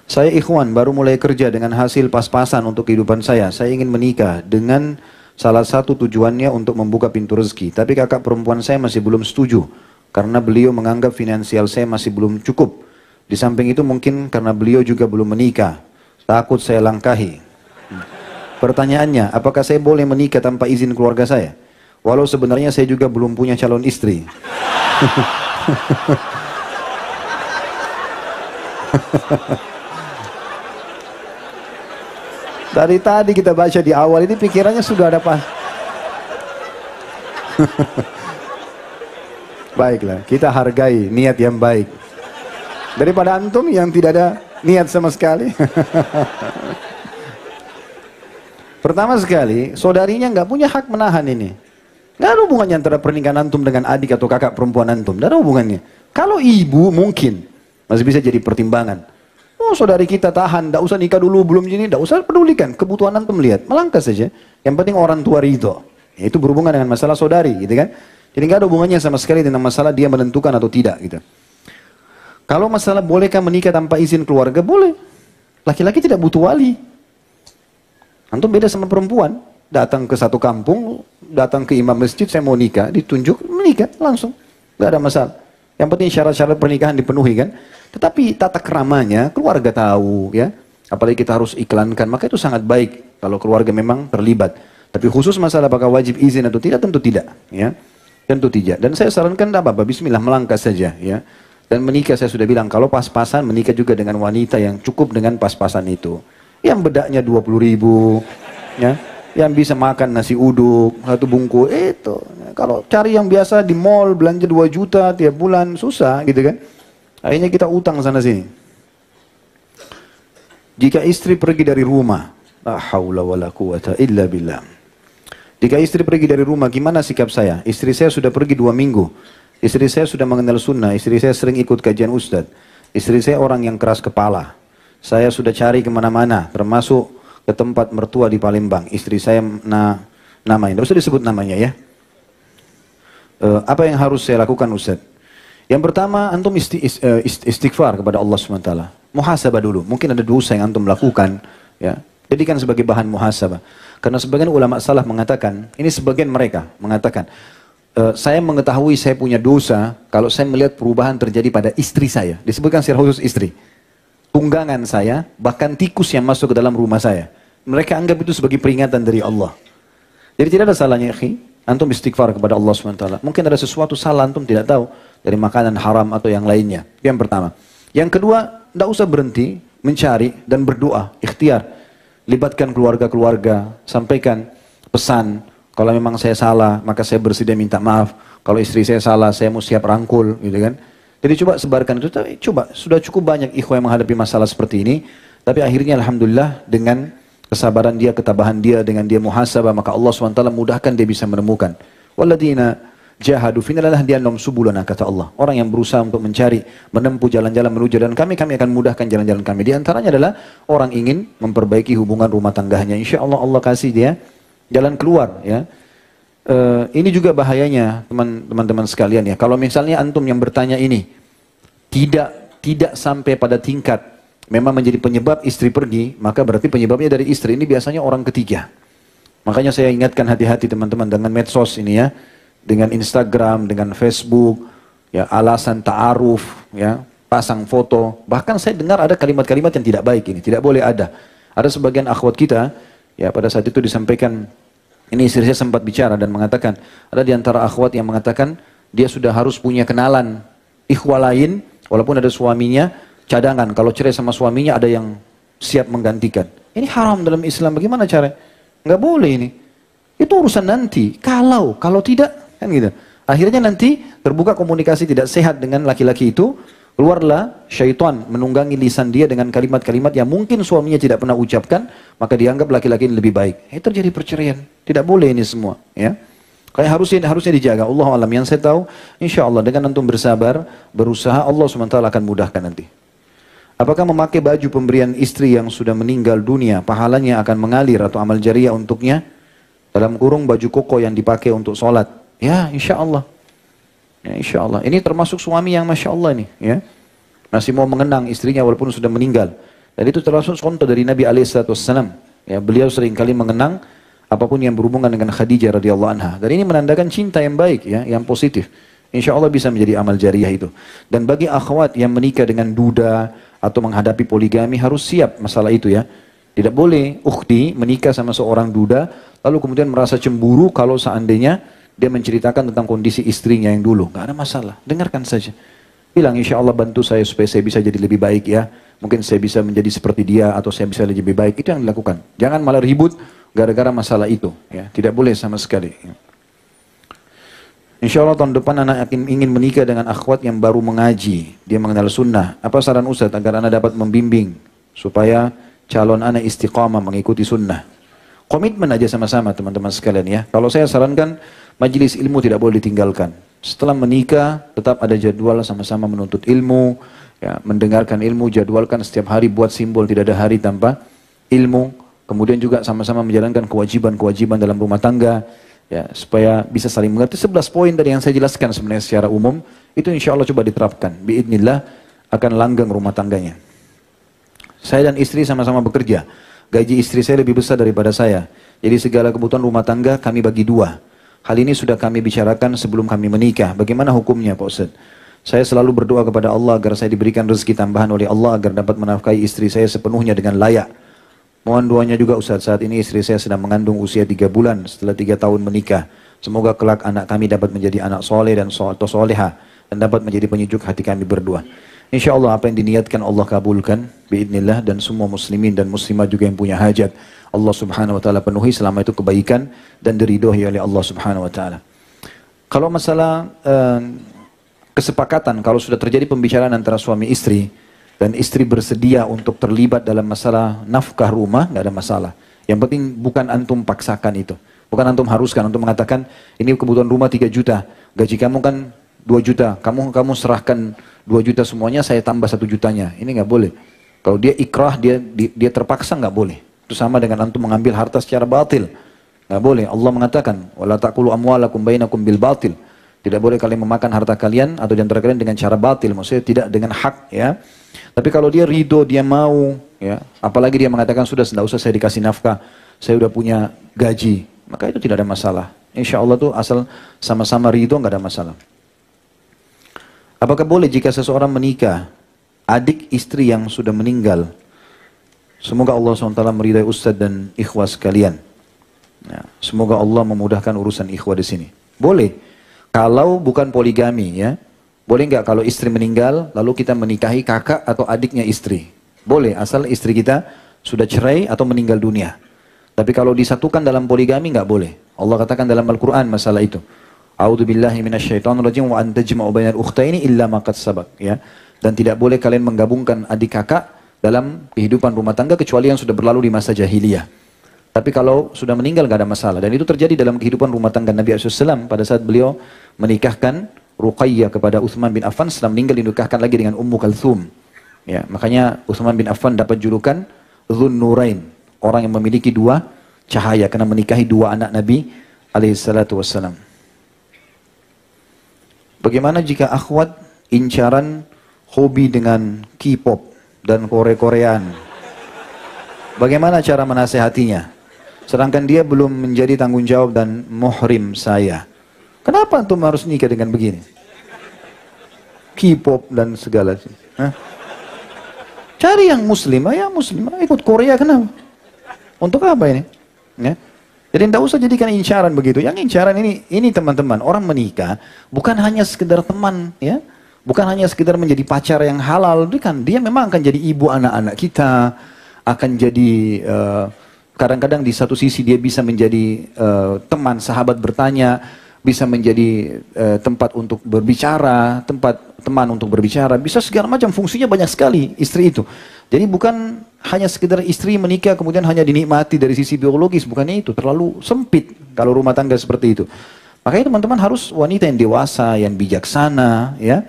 Saya ikhwan baru mulai kerja dengan hasil pas-pasan untuk kehidupan saya. Saya ingin menikah dengan salah satu tujuannya untuk membuka pintu rezeki. Tapi kakak perempuan saya masih belum setuju. Karena beliau menganggap finansial saya masih belum cukup. Di samping itu mungkin karena beliau juga belum menikah. Takut saya langkahi. Pertanyaannya, apakah saya boleh menikah tanpa izin keluarga saya? Walau sebenarnya saya juga belum punya calon istri. Dari tadi kita baca di awal ini pikirannya sudah ada pas. Baiklah, kita hargai niat yang baik. Daripada antum yang tidak ada niat sama sekali. Pertama sekali, saudarinya nggak punya hak menahan ini. Nggak ada hubungannya antara pernikahan antum dengan adik atau kakak perempuan antum. Nggak ada hubungannya. Kalau ibu mungkin masih bisa jadi pertimbangan. Oh saudari kita tahan, tidak usah nikah dulu, belum ini, tidak usah pedulikan. Kebutuhan antum lihat, melangkah saja. Yang penting orang tua ridho. Itu berhubungan dengan masalah saudari, gitu kan? Jadi nggak ada hubungannya sama sekali dengan masalah dia menentukan atau tidak, gitu. Kalau masalah bolehkah menikah tanpa izin keluarga, boleh. Laki-laki tidak butuh wali. Antum beda sama perempuan. Datang ke satu kampung, datang ke imam masjid, saya mau nikah, ditunjuk, menikah langsung. Nggak ada masalah. Yang penting syarat-syarat pernikahan dipenuhi kan. Tetapi tata keramanya keluarga tahu ya. Apalagi kita harus iklankan, maka itu sangat baik kalau keluarga memang terlibat. Tapi khusus masalah apakah wajib izin atau tidak, tentu tidak ya. Tentu tidak. Dan saya sarankan tidak apa-apa, bismillah melangkah saja ya. Dan menikah saya sudah bilang, kalau pas-pasan menikah juga dengan wanita yang cukup dengan pas-pasan itu. Yang bedaknya 20.000 ya. Yang bisa makan nasi uduk, satu bungkus, itu. Kalau cari yang biasa di mall, belanja 2 juta tiap bulan, susah gitu kan. Akhirnya kita utang sana sini. Jika istri pergi dari rumah, la haula wala quwata illa billah. Jika istri pergi dari rumah, gimana sikap saya? Istri saya sudah pergi 2 minggu. Istri saya sudah mengenal sunnah, istri saya sering ikut kajian ustadz. Istri saya orang yang keras kepala. Saya sudah cari kemana-mana, termasuk ke tempat mertua di Palembang. Istri saya namanya, tidak usah disebut namanya ya. Apa yang harus saya lakukan Ustaz? Yang pertama, antum istighfar kepada Allah SWT. Muhasabah dulu. Mungkin ada dosa yang antum lakukan. Ya. Jadikan sebagai bahan muhasabah. Karena sebagian ulama salaf mengatakan, ini sebagian mereka mengatakan, saya mengetahui saya punya dosa kalau saya melihat perubahan terjadi pada istri saya. Disebutkan secara khusus istri. Tunggangan saya, bahkan tikus yang masuk ke dalam rumah saya. Mereka anggap itu sebagai peringatan dari Allah. Jadi tidak ada salahnya, antum istighfar kepada Allah SWT. Mungkin ada sesuatu salah antum tidak tahu dari makanan haram atau yang lainnya. Yang pertama. Yang kedua, tidak usah berhenti mencari dan berdoa, ikhtiar. Libatkan keluarga-keluarga, sampaikan pesan. Kalau memang saya salah, maka saya bersedia minta maaf. Kalau istri saya salah, saya mau siap rangkul, gitu kan. Jadi coba sebarkan itu. Coba, sudah cukup banyak ikhwah yang menghadapi masalah seperti ini. Tapi akhirnya Alhamdulillah dengan kesabaran dia, ketabahan dia, dengan dia muhasabah, maka Allah SWT mudahkan dia bisa menemukan. Walladina jahadu fina lanahdiyannahum subulana, kata Allah. Orang yang berusaha untuk mencari, menempuh jalan-jalan menuju jalan kami akan mudahkan jalan-jalan kami. Di antaranya adalah orang ingin memperbaiki hubungan rumah tangganya. Insya Allah Allah kasih dia jalan keluar ya. Ini juga bahayanya teman-teman sekalian ya. Kalau misalnya antum yang bertanya ini tidak sampai pada tingkat memang menjadi penyebab istri pergi, maka berarti penyebabnya dari istri. Ini biasanya orang ketiga. Makanya saya ingatkan hati-hati teman-teman dengan medsos ini ya, dengan Instagram, dengan Facebook, ya alasan ta'aruf, ya pasang foto. Bahkan saya dengar ada kalimat-kalimat yang tidak baik ini, tidak boleh ada. Ada sebagian akhwat kita, ya pada saat itu disampaikan, ini istri saya sempat bicara dan mengatakan, ada di antara akhwat yang mengatakan dia sudah harus punya kenalan ikhwah lain, walaupun ada suaminya, cadangan, kalau cerai sama suaminya ada yang siap menggantikan. Ini haram dalam Islam, bagaimana cara? Nggak boleh ini. Itu urusan nanti. Kalau tidak, kan gitu. Akhirnya nanti terbuka komunikasi tidak sehat dengan laki-laki itu, keluarlah syaitan menunggangi lisan dia dengan kalimat-kalimat yang mungkin suaminya tidak pernah ucapkan, maka dianggap laki-laki ini lebih baik. Terjadi perceraian. Tidak boleh ini semua. Ya. Kayak harusnya dijaga. Allah alam, yang saya tahu, insya Allah dengan antum bersabar, berusaha, Allah SWT akan mudahkan nanti. Apakah memakai baju pemberian istri yang sudah meninggal dunia, pahalanya akan mengalir atau amal jariah untuknya? Dalam kurung baju koko yang dipakai untuk sholat. Ya, insya Allah. Ya, insya Allah. Ini termasuk suami yang masya Allah nih, ya. Masih mau mengenang istrinya walaupun sudah meninggal. Dan itu termasuk contoh dari Nabi SAW. Ya, beliau seringkali mengenang apapun yang berhubungan dengan Khadijah radhiyallahu anha. Dan ini menandakan cinta yang baik, ya, yang positif. Insya Allah bisa menjadi amal jariah itu. Dan bagi akhwat yang menikah dengan duda atau menghadapi poligami harus siap masalah itu, ya. Tidak boleh ukhti menikah sama seorang duda lalu kemudian merasa cemburu kalau seandainya dia menceritakan tentang kondisi istrinya yang dulu. Nggak ada masalah, dengarkan saja. Bilang, insya Allah bantu saya supaya saya bisa jadi lebih baik, ya. Mungkin saya bisa menjadi seperti dia atau saya bisa lebih baik. Itu yang dilakukan. Jangan malah ribut gara-gara masalah itu, ya. Tidak boleh sama sekali, ya. Insya Allah tahun depan anak ingin menikah dengan akhwat yang baru mengaji. Dia mengenal sunnah. Apa saran Ustaz agar anak dapat membimbing supaya calon anak istiqamah mengikuti sunnah? Komitmen aja sama-sama teman-teman sekalian, ya. Kalau saya sarankan majelis ilmu tidak boleh ditinggalkan. Setelah menikah tetap ada jadwal sama-sama menuntut ilmu, ya, mendengarkan ilmu, jadwalkan setiap hari buat simbol tidak ada hari tanpa ilmu. Kemudian juga sama-sama menjalankan kewajiban-kewajiban dalam rumah tangga, ya, supaya bisa saling mengerti. 11 poin tadi yang saya jelaskan sebenarnya secara umum, itu insya Allah coba diterapkan. Biidznillah akan langgeng rumah tangganya. Saya dan istri sama-sama bekerja. Gaji istri saya lebih besar daripada saya. Jadi segala kebutuhan rumah tangga kami bagi dua. Hal ini sudah kami bicarakan sebelum kami menikah. Bagaimana hukumnya Pak Ustaz? Saya selalu berdoa kepada Allah agar saya diberikan rezeki tambahan oleh Allah agar dapat menafkahi istri saya sepenuhnya dengan layak. Mohon doanya juga Ustaz, saat ini istri saya sedang mengandung usia 3 bulan setelah 3 tahun menikah. Semoga kelak anak kami dapat menjadi anak soleh dan soleha dan dapat menjadi penyejuk hati kami berdua. Insya Allah apa yang diniatkan Allah kabulkan biidznillah, dan semua muslimin dan muslimah juga yang punya hajat Allah subhanahu wa ta'ala penuhi selama itu kebaikan dan diridhoi oleh Allah subhanahu wa ta'ala. Kalau masalah kesepakatan, kalau sudah terjadi pembicaraan antara suami istri dan istri bersedia untuk terlibat dalam masalah nafkah rumah, nggak ada masalah. Yang penting bukan antum paksakan itu, bukan antum haruskan, antum mengatakan ini kebutuhan rumah 3 juta, gaji kamu kan 2 juta, kamu serahkan 2 juta semuanya, saya tambah 1 jutanya. Ini nggak boleh. Kalau dia ikrah, dia terpaksa, nggak boleh. Itu sama dengan antum mengambil harta secara batil. Nggak boleh. Allah mengatakan, wala taqulu amwalakum bainakum bil batil. Tidak boleh kalian memakan harta kalian atau di antara kalian dengan cara batil, maksudnya tidak dengan hak, ya. Tapi kalau dia ridho, dia mau, ya, apalagi dia mengatakan sudah tidak usah saya dikasih nafkah, saya udah punya gaji, maka itu tidak ada masalah. Insya Allah tuh asal sama-sama ridho nggak ada masalah. Apakah boleh jika seseorang menikah adik istri yang sudah meninggal? Semoga Allah SWT meridai Ustaz dan ikhwah sekalian. Ya, semoga Allah memudahkan urusan ikhwah di sini. Boleh, kalau bukan poligami, ya. Boleh nggak kalau istri meninggal lalu kita menikahi kakak atau adiknya istri? Boleh, asal istri kita sudah cerai atau meninggal dunia. Tapi kalau disatukan dalam poligami nggak boleh. Allah katakan dalam Al-Quran masalah itu. A'udzubillahi minasyaitonirrajim wa an tajma'u bainal ukhtaini illa ma qad sabaq, ya. Dan tidak boleh kalian menggabungkan adik kakak dalam kehidupan rumah tangga kecuali yang sudah berlalu di masa jahiliyah. Tapi kalau sudah meninggal nggak ada masalah. Dan itu terjadi dalam kehidupan rumah tangga Nabi SAW pada saat beliau menikahkan Ruqayyah kepada Utsman bin Affan. Setelah meninggal dinikahkan lagi dengan Ummu Kalthum. Ya, makanya Utsman bin Affan dapat julukan Dzun Nurain, orang yang memiliki 2 cahaya karena menikahi 2 anak Nabi alaihissalam. Bagaimana jika akhwat incaran hobi dengan K-pop dan Korea-Koreaan? Bagaimana cara menasehatinya? Sedangkan dia belum menjadi tanggung jawab dan muhrim saya. Kenapa antum harus nikah dengan begini? K-pop dan segala. Hah? Cari yang muslim, ya muslim. Ikut Korea kenapa? Untuk apa ini? Ya. Jadi tidak usah jadikan incaran begitu. Yang incaran ini teman-teman, orang menikah bukan hanya sekedar teman, ya. Bukan hanya sekedar menjadi pacar yang halal, dia memang akan jadi ibu anak-anak kita, akan jadi kadang-kadang di satu sisi dia bisa menjadi teman, sahabat bertanya, bisa menjadi tempat untuk berbicara, tempat teman untuk berbicara, bisa segala macam, fungsinya banyak sekali istri itu. Jadi bukan hanya sekedar istri menikah kemudian hanya dinikmati dari sisi biologis, bukannya itu, terlalu sempit kalau rumah tangga seperti itu. Makanya teman-teman harus wanita yang dewasa, yang bijaksana, ya,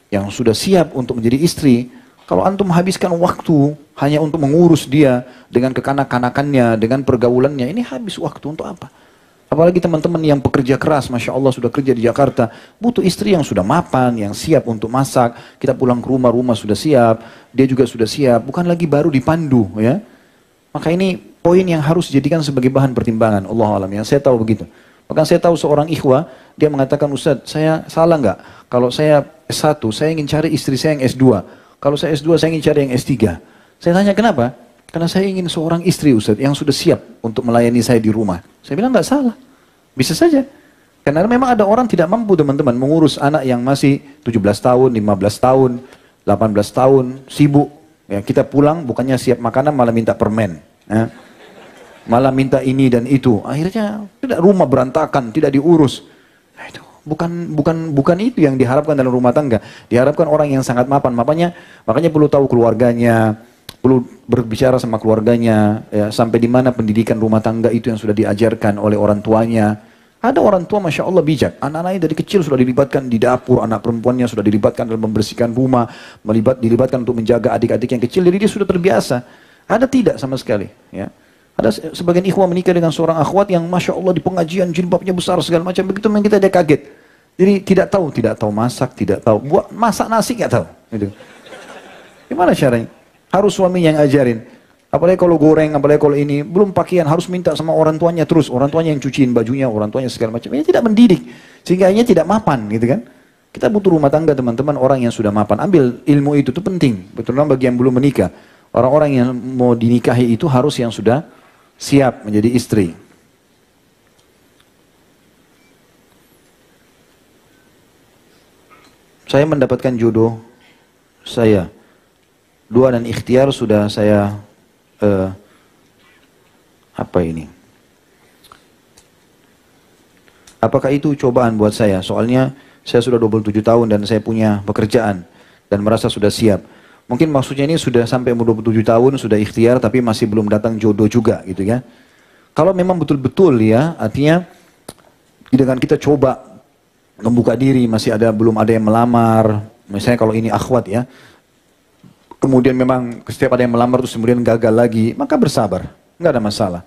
yang sudah siap untuk menjadi istri. Kalau antum habiskan waktu hanya untuk mengurus dia dengan kekanak-kanakannya, dengan pergaulannya, ini habis waktu untuk apa? Apalagi teman-teman yang pekerja keras, Masya Allah sudah kerja di Jakarta, butuh istri yang sudah mapan, yang siap untuk masak. Kita pulang ke rumah, rumah sudah siap, dia juga sudah siap, bukan lagi baru dipandu, ya. Maka ini poin yang harus dijadikan sebagai bahan pertimbangan, Allah alam, yang saya tahu begitu. Bahkan saya tahu seorang ikhwah, dia mengatakan, Ustaz, saya salah nggak? Kalau saya S1, saya ingin cari istri saya yang S2. Kalau saya S2, saya ingin cari yang S3. Saya tanya kenapa? Karena saya ingin seorang istri Ustaz yang sudah siap untuk melayani saya di rumah. Saya bilang nggak salah. Bisa saja. Karena memang ada orang tidak mampu teman-teman mengurus anak yang masih 17 tahun, 15 tahun, 18 tahun, sibuk. Ya, kita pulang bukannya siap makanan malah minta permen. Ya. Malah minta ini dan itu. Akhirnya tidak, rumah berantakan, tidak diurus. Nah, itu bukan itu yang diharapkan dalam rumah tangga. Diharapkan orang yang sangat mapan. Makanya perlu tahu keluarganya, perlu berbicara sama keluarganya, ya, sampai di mana pendidikan rumah tangga itu yang sudah diajarkan oleh orang tuanya. Ada orang tua Masya Allah bijak, anak-anaknya dari kecil sudah dilibatkan di dapur, anak perempuannya sudah dilibatkan dalam membersihkan rumah, dilibatkan untuk menjaga adik-adik yang kecil, jadi dia sudah terbiasa. Ada tidak sama sekali, ya. Ada sebagian ikhwah menikah dengan seorang akhwat yang Masya Allah di pengajian jilbabnya besar segala macam, begitu memang kita dia kaget. Jadi tidak tahu masak, tidak tahu buat masak nasi nggak tahu. Gitu. Gimana caranya? Harus suaminya yang ajarin. Apalagi kalau goreng, apalagi kalau ini, belum pakaian, harus minta sama orang tuanya terus. Orang tuanya yang cuciin bajunya, orang tuanya segala macam. Ini tidak mendidik. Sehingga ini tidak mapan gitu kan. Kita butuh rumah tangga teman-teman, orang yang sudah mapan. Ambil ilmu itu penting. Betul-betul bagi yang belum menikah. Orang-orang yang mau dinikahi itu harus yang sudah siap menjadi istri. Saya mendapatkan jodoh saya. Dua dan ikhtiar sudah saya apa ini? Apakah itu cobaan buat saya? Soalnya saya sudah 27 tahun dan saya punya pekerjaan dan merasa sudah siap. Mungkin maksudnya ini sudah sampai umur 27 tahun, sudah ikhtiar tapi masih belum datang jodoh juga gitu ya. Kalau memang betul-betul ya, artinya dengan kita coba membuka diri, belum ada yang melamar, misalnya kalau ini akhwat ya, kemudian memang setiap ada yang melamar terus kemudian gagal lagi, maka bersabar, nggak ada masalah.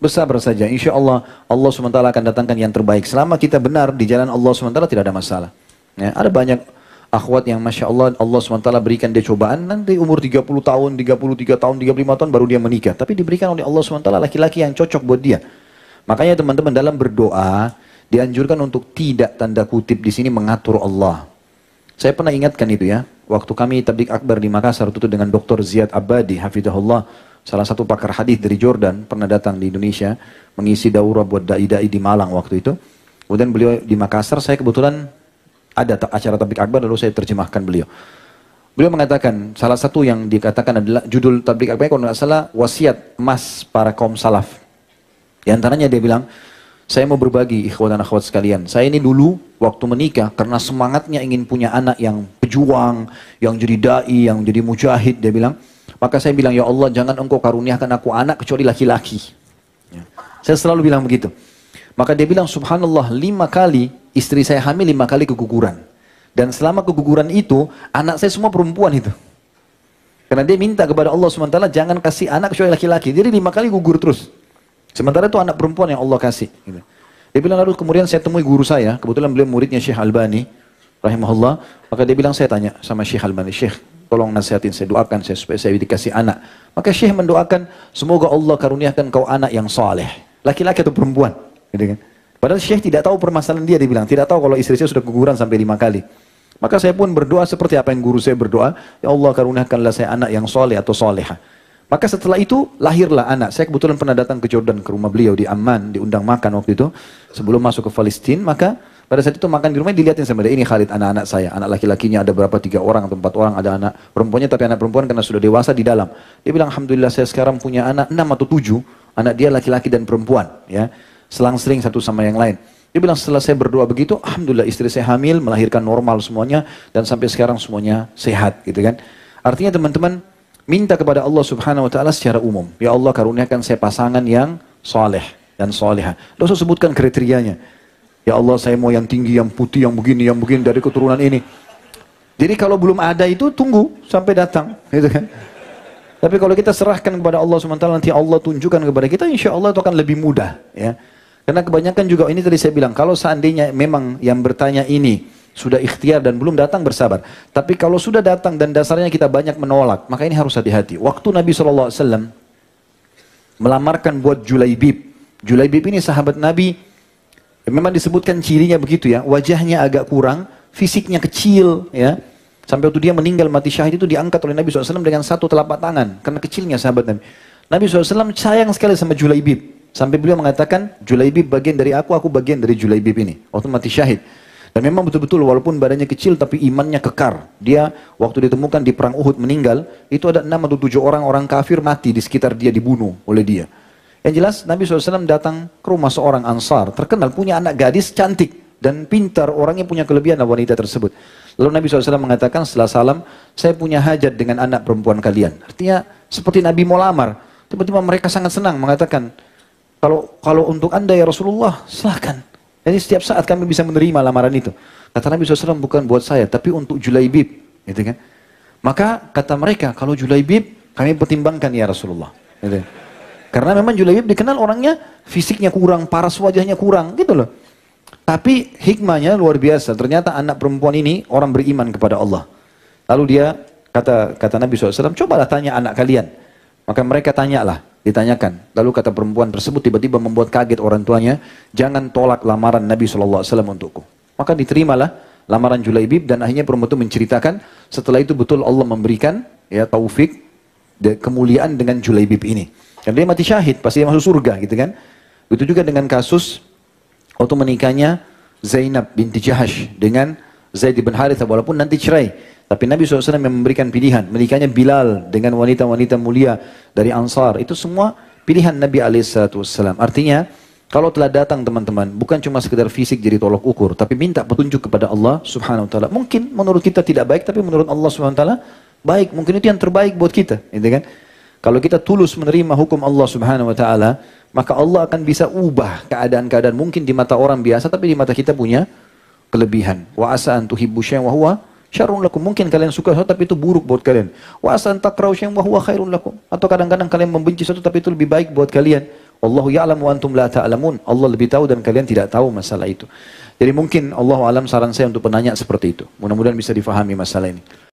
Bersabar saja, insya Allah Allah SWT akan datangkan yang terbaik. Selama kita benar di jalan Allah SWT tidak ada masalah. Ya, ada banyak akhwat yang Masya Allah, Allah SWT berikan dia cobaan, nanti umur 30 tahun, 33 tahun, 35 tahun baru dia menikah. Tapi diberikan oleh Allah SWT laki-laki yang cocok buat dia. Makanya teman-teman dalam berdoa, dianjurkan untuk tidak tanda kutip di sini mengatur Allah. Saya pernah ingatkan itu ya, waktu kami tabligh akbar di Makassar itu dengan Dr. Ziyad Abadi, hafidhahullah, salah satu pakar hadis dari Jordan, pernah datang di Indonesia, mengisi daurah buat da'i-da'i di Malang waktu itu. Kemudian beliau di Makassar, saya kebetulan ada acara tabligh akbar, lalu saya terjemahkan beliau. Beliau mengatakan, salah satu yang dikatakan adalah, judul tabligh akbar kalau nggak salah, wasiat emas para kaum salaf. Di antaranya dia bilang, saya mau berbagi ikhwan dan akhwat sekalian. Saya ini dulu waktu menikah karena semangatnya ingin punya anak yang pejuang, yang jadi dai, yang jadi mujahid. Dia bilang, maka saya bilang ya Allah jangan engkau karuniakan aku anak kecuali laki-laki. Ya. Saya selalu bilang begitu. Maka dia bilang subhanallah 5 kali istri saya hamil 5 kali keguguran. Dan selama keguguran itu anak saya semua perempuan itu. Karena dia minta kepada Allah SWT jangan kasih anak kecuali laki-laki. Jadi 5 kali gugur terus. Sementara itu anak perempuan yang Allah kasih. Gitu. Dia bilang lalu kemudian saya temui guru saya, kebetulan beliau muridnya Syekh Albani, rahimahullah. Maka dia bilang saya tanya sama Syekh Albani, Syekh tolong nasihatin saya, doakan saya supaya saya dikasih anak. Maka Syekh mendoakan semoga Allah karuniakan kau anak yang soleh, laki-laki atau perempuan. Gitu kan. Padahal Syekh tidak tahu permasalahan dia bilang, tidak tahu kalau istri saya sudah keguguran sampai 5 kali. Maka saya pun berdoa seperti apa yang guru saya berdoa, ya Allah karuniakanlah saya anak yang soleh atau soleha. Maka setelah itu lahirlah anak. Saya kebetulan pernah datang ke Jordan, ke rumah beliau di Amman, diundang makan waktu itu. Sebelum masuk ke Palestina, maka pada saat itu makan di rumah dilihatin sama dia, ini Khalid anak-anak saya. Anak laki-lakinya ada berapa, 3 orang atau 4 orang, ada anak perempuannya, tapi anak perempuan karena sudah dewasa di dalam. Dia bilang, Alhamdulillah saya sekarang punya anak 6 atau 7, anak dia laki-laki dan perempuan. Ya, selang-sering satu sama yang lain. Dia bilang setelah saya berdoa begitu, Alhamdulillah istri saya hamil, melahirkan normal semuanya, dan sampai sekarang semuanya sehat. Gitu kan. Artinya teman-teman, minta kepada Allah Subhanahu wa taala secara umum. Ya Allah karuniakan saya pasangan yang soleh dan soleha. Tidak usah sebutkan kriterianya. Ya Allah saya mau yang tinggi, yang putih, yang begini dari keturunan ini. Jadi kalau belum ada itu tunggu sampai datang, gitu kan. Tapi kalau kita serahkan kepada Allah Subhanahu wa taala, nanti Allah tunjukkan kepada kita, insya Allah itu akan lebih mudah, ya. Karena kebanyakan juga ini tadi saya bilang, kalau seandainya memang yang bertanya ini sudah ikhtiar dan belum datang, bersabar. Tapi kalau sudah datang dan dasarnya kita banyak menolak, maka ini harus hati-hati. Waktu Nabi SAW melamarkan buat Julaibib. Julaibib ini sahabat Nabi, memang disebutkan cirinya begitu ya, wajahnya agak kurang, fisiknya kecil ya. Sampai waktu dia meninggal mati syahid itu diangkat oleh Nabi SAW dengan satu telapak tangan. Karena kecilnya sahabat Nabi. Nabi SAW sayang sekali sama Julaibib. Sampai beliau mengatakan, Julaibib bagian dari aku bagian dari Julaibib ini. Waktu mati syahid. Dan memang betul-betul walaupun badannya kecil tapi imannya kekar. Dia waktu ditemukan di perang Uhud meninggal, itu ada 6 atau 7 orang kafir mati di sekitar dia, dibunuh oleh dia. Yang jelas Nabi SAW datang ke rumah seorang Ansar. Terkenal punya anak gadis cantik. Dan pintar, orangnya punya kelebihan wanita tersebut. Lalu Nabi SAW mengatakan setelah salam, saya punya hajat dengan anak perempuan kalian. Artinya seperti Nabi mau lamar. Tiba-tiba mereka sangat senang mengatakan, kalau untuk anda ya Rasulullah, silahkan. Jadi setiap saat kami bisa menerima lamaran itu. Kata Nabi SAW, bukan buat saya, tapi untuk Julaibib. Gitu kan? Maka kata mereka, kalau Julaibib, kami pertimbangkan ya Rasulullah. Gitu. Karena memang Julaibib dikenal orangnya, fisiknya kurang, paras wajahnya kurang, gitu loh. Tapi hikmahnya luar biasa. Ternyata anak perempuan ini orang beriman kepada Allah. Lalu dia kata Nabi SAW, cobalah tanya anak kalian. Maka mereka tanyalah, ditanyakan. Lalu kata perempuan tersebut tiba-tiba membuat kaget orang tuanya, jangan tolak lamaran Nabi SAW untukku. Maka diterimalah lamaran Julaibib dan akhirnya perempuan itu menceritakan, setelah itu betul Allah memberikan ya taufik kemuliaan dengan Julaibib ini. Dan dia mati syahid, pasti dia masuk surga gitu kan. Begitu juga dengan kasus waktu menikahnya Zainab binti Jahash dengan Zaid bin Harithah, walaupun nanti cerai. Tapi Nabi SAW yang memberikan pilihan. Menikahnya Bilal dengan wanita-wanita mulia dari Ansar. Itu semua pilihan Nabi SAW. Artinya, kalau telah datang teman-teman, bukan cuma sekedar fisik jadi tolok ukur, tapi minta petunjuk kepada Allah Subhanahu Wa Taala. Mungkin menurut kita tidak baik, tapi menurut Allah Subhanahu Wa Taala baik. Mungkin itu yang terbaik buat kita. Gitu kan? Kalau kita tulus menerima hukum Allah Subhanahu Wa Taala, maka Allah akan bisa ubah keadaan-keadaan mungkin di mata orang biasa, tapi di mata kita punya kelebihan. Wa asa an tuhibbu syai'an wa huwa syarrun lakum. Mungkin kalian suka sesuatu tapi itu buruk buat kalian. Wa asa an takrahu syai'an wa huwa khairun lakum. Atau kadang-kadang kalian membenci sesuatu tapi itu lebih baik buat kalian. Wallahu ya'lamu wa antum la ta'lamun. Allah lebih tahu dan kalian tidak tahu masalah itu. Jadi mungkin Allah alam saran saya untuk penanya seperti itu. Mudah-mudahan bisa difahami masalah ini.